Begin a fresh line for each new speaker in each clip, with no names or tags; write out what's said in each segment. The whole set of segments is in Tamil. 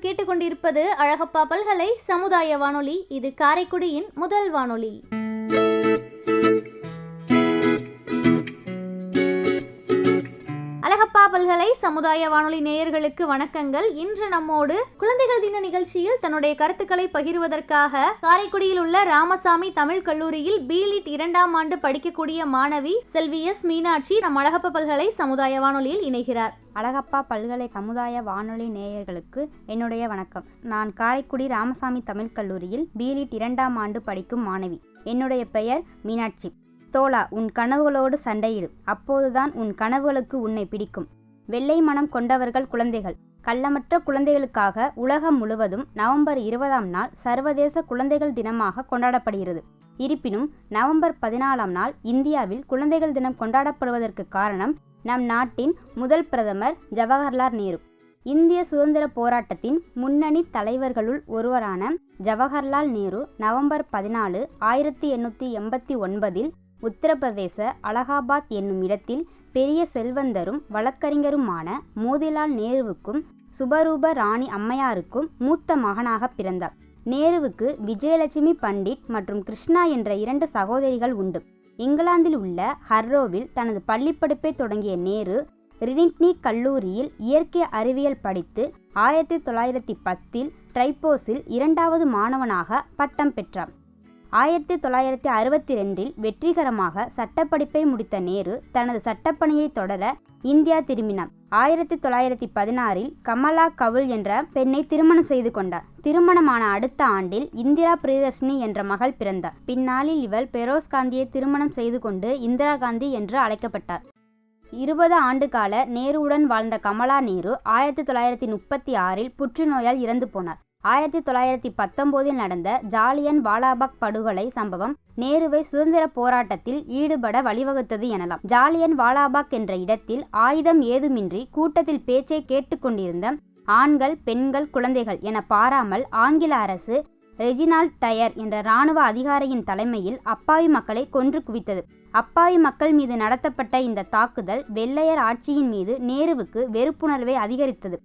கேட்டுக்கொண்டிருப்பது அழகப்பா பல்கலை சமுதாய வானொலி. இது காரைக்குடியின் முதல் வானொலி. அழகப்பா பல்கலை சமுதாய வானொலி நேயர்களுக்கு வணக்கங்கள். இன்று நம்மோடு குழந்தைகள் தின நிகழ்ச்சியில் தன்னுடைய கருத்துக்களை பகிர்வதற்காக காரைக்குடியில் உள்ள ராமசாமி தமிழ் கல்லூரியில் பிலிட் 2ஆம் ஆண்டு படிக்கக்கூடிய மாணவி செல்வி எஸ் மீனாட்சி நம் அழகப்பா பல்கலை சமுதாய வானொலியில் இணைகிறார்.
அழகப்பா பல்கலை சமுதாய வானொலி நேயர்களுக்கு என்னுடைய வணக்கம். நான் காரைக்குடி ராமசாமி தமிழ் கல்லூரியில் பிலிட் 2ஆம் ஆண்டு படிக்கும் மாணவி. என்னுடைய பெயர் மீனாட்சி. தோழா, உன் கனவுகளோடு சண்டையிடு, அப்போதுதான் உன் கனவுகளுக்கு உன்னை பிடிக்கும். வெள்ளை மனம் கொண்டவர்கள் குழந்தைகள். கள்ளமற்ற குழந்தைகளுக்காக உலகம் முழுவதும் நவம்பர் 20ஆம் நாள் சர்வதேச குழந்தைகள் தினமாக கொண்டாடப்படுகிறது. இருப்பினும் நவம்பர் 14ஆம் நாள் இந்தியாவில் குழந்தைகள் தினம் கொண்டாடப்படுவதற்கு காரணம் நம் நாட்டின் முதல் பிரதமர் ஜவஹர்லால் நேரு. இந்திய சுதந்திர போராட்டத்தின் முன்னணி தலைவர்களுள் ஒருவரான ஜவஹர்லால் நேரு நவம்பர் 14, 1889 உத்தரப்பிரதேச அலகாபாத் என்னும் இடத்தில் பெரிய செல்வந்தரும் வழக்கறிஞருமான மோதிலால் நேருவுக்கும் சுபரூப ராணி அம்மையாருக்கும் மூத்த மகனாக பிறந்தார். நேருவுக்கு விஜயலட்சுமி பண்டிட் மற்றும் கிருஷ்ணா என்ற 2 சகோதரிகள் உண்டு. இங்கிலாந்தில் உள்ள ஹர்ரோவில் தனது பள்ளிப்படிப்பை தொடங்கிய நேரு ட்ரினிட்டி கல்லூரியில் இயற்கை அறிவியல் படித்து 1910 ட்ரைபோஸில் 2வது மாணவனாக பட்டம் பெற்றார். 1962 வெற்றிகரமாக சட்டப்படிப்பை முடித்த நேரு தனது சட்டப்பணியை தொடர இந்தியா திரும்பினார். 1916 கமலா கவுல் என்ற பெண்ணை திருமணம் செய்து கொண்டார். திருமணமான அடுத்த ஆண்டில் இந்திரா பிரியதர்ஷினி என்ற மகள் பிறந்தார். பின்னாளில் இவள் பெரோஸ் காந்தியை திருமணம் செய்து கொண்டு இந்திரா காந்தி என்று அழைக்கப்பட்டார். 20 ஆண்டுகால நேருவுடன் வாழ்ந்த கமலா நேரு 1936 புற்றுநோயால் இறந்து போனார். 1919 நடந்த ஜாலியன் வாலாபாக் படுகொலை சம்பவம் நேருவை சுதந்திர போராட்டத்தில் ஈடுபட வழிவகுத்தது எனலாம். ஜாலியன் வாலாபாக் என்ற இடத்தில் ஆயுதம் ஏதுமின்றி கூட்டத்தில் பேச்சை கேட்டுக்கொண்டிருந்த ஆண்கள், பெண்கள், குழந்தைகள் என பாராமல் ஆங்கில அரசு ரெஜினால்ட் டயர் என்ற இராணுவ அதிகாரியின் தலைமையில் அப்பாவி மக்களை கொன்று குவித்தது. அப்பாவி மக்கள் மீது நடத்தப்பட்ட இந்த தாக்குதல் வெள்ளையர் ஆட்சியின் மீது நேருவுக்கு வெறுப்புணர்வை அதிகரித்தது.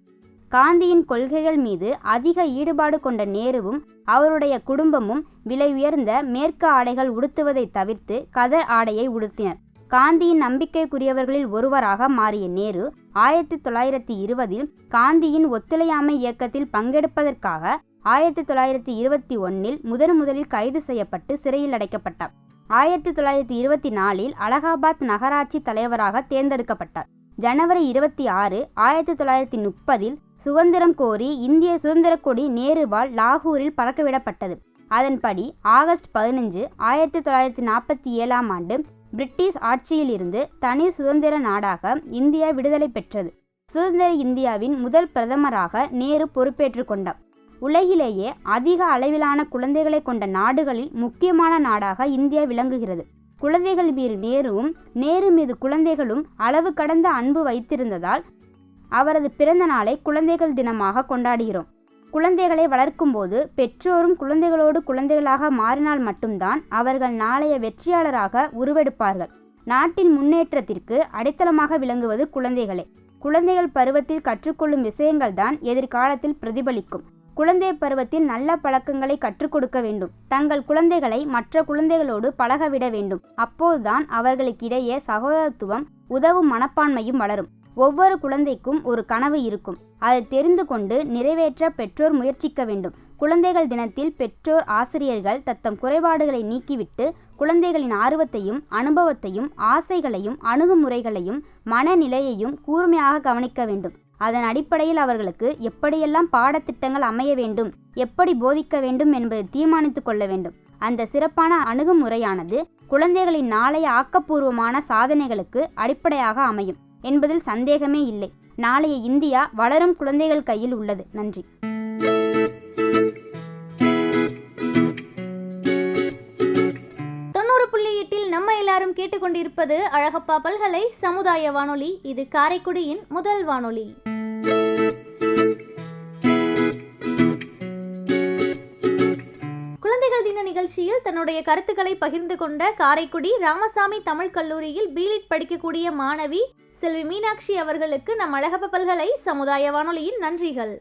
காந்தியின் கொள்கைகள் மீது அதிக ஈடுபாடு கொண்ட நேருவும் அவருடைய குடும்பமும் விலை உயர்ந்த மேற்கு ஆடைகள் உடுத்துவதை தவிர்த்து கதர் ஆடையை உடுத்தினர். காந்தியின் நம்பிக்கைக்குரியவர்களில் ஒருவராக மாறிய நேரு 1920 காந்தியின் ஒத்துழையாமை இயக்கத்தில் பங்கெடுப்பதற்காக 1921 முதலில் கைது செய்யப்பட்டு சிறையில் அடைக்கப்பட்டார். 1924 அலகாபாத் நகராட்சி தலைவராக தேர்ந்தெடுக்கப்பட்டார். ஜனவரி 26, 1930 சுதந்திரம் கோரி இந்திய சுதந்திர கொடி நேருவால் லாகூரில் பறக்கவிடப்பட்டது. அதன்படி ஆகஸ்ட் 15, 1947ஆம் ஆண்டு பிரிட்டிஷ் ஆட்சியிலிருந்து தனி சுதந்திர நாடாக இந்தியா விடுதலை பெற்றது. சுதந்திர இந்தியாவின் முதல் பிரதமராக நேரு பொறுப்பேற்று கொண்டார். உலகிலேயே அதிக அளவிலான குழந்தைகளை கொண்ட நாடுகளில் முக்கியமான நாடாக இந்தியா விளங்குகிறது. குழந்தைகள் மீது நேருவும் நேரு மீது குழந்தைகளும் அளவு கடந்த அன்பு வைத்திருந்ததால் அவரது பிறந்த நாளை குழந்தைகள் தினமாக கொண்டாடுகிறோம். குழந்தைகளை வளர்க்கும்போது பெற்றோரும் குழந்தைகளோடு குழந்தைகளாக மாறினால் மட்டும்தான் அவர்கள் நாளைய வெற்றியாளராக உருவெடுப்பார்கள். நாட்டின் முன்னேற்றத்திற்கு அடித்தளமாக விளங்குவது குழந்தைகளே. குழந்தைகள் பருவத்தில் கற்றுக்கொள்ளும் விஷயங்கள்தான் எதிர்காலத்தில் பிரதிபலிக்கும். குழந்தை பருவத்தில் நல்ல பழக்கங்களை கற்றுக் கொடுக்க வேண்டும். தங்கள் குழந்தைகளை மற்ற குழந்தைகளோடு பழகவிட வேண்டும். அப்போதுதான் அவர்களுக்கிடையே சகோதரத்துவம், உதவும் மனப்பான்மையும் வளரும். ஒவ்வொரு குழந்தைக்கும் ஒரு கனவு இருக்கும். அதை தெரிந்து கொண்டு நிறைவேற்ற பெற்றோர் முயற்சிக்க வேண்டும். குழந்தைகள் தினத்தில் பெற்றோர், ஆசிரியர்கள் தத்தம் குறைபாடுகளை நீக்கிவிட்டு குழந்தைகளின் ஆர்வத்தையும் அனுபவத்தையும் ஆசைகளையும் அணுகுமுறைகளையும் மனநிலையையும் கூர்மையாக கவனிக்க வேண்டும். அதன் அடிப்படையில் அவர்களுக்கு எப்படியெல்லாம் பாடத்திட்டங்கள் அமைய வேண்டும், எப்படி போதிக்க வேண்டும் என்பதை தீர்மானித்து கொள்ள வேண்டும். அந்த சிறப்பான அணுகுமுறையானது குழந்தைகளின் நாளைய ஆக்கப்பூர்வமான சாதனைகளுக்கு அடிப்படையாக அமையும் என்பதில் சந்தேகமே இல்லை. நாளைய இந்தியா வளரும் குழந்தைகள் கையில் உள்ளது. நன்றி.
நம்ம எல்லாரும் கேட்டுக்கொண்டிருப்பது அழகப்பா பல்கலை சமுதாய வானொலி. இது காரைக்குடியின் முதல் வானொலி. குழந்தைகள் தின நிகழ்ச்சியில் தன்னுடைய கருத்துக்களை பகிர்ந்து கொண்ட காரைக்குடி ராமசாமி தமிழ் கல்லூரியில் பிலிட் படிக்கக்கூடிய மாணவி செல்வி மீனாட்சி அவர்களுக்கு நம் அழகப்பா பல்கலை சமுதாய வானொலியின் நன்றிகள்.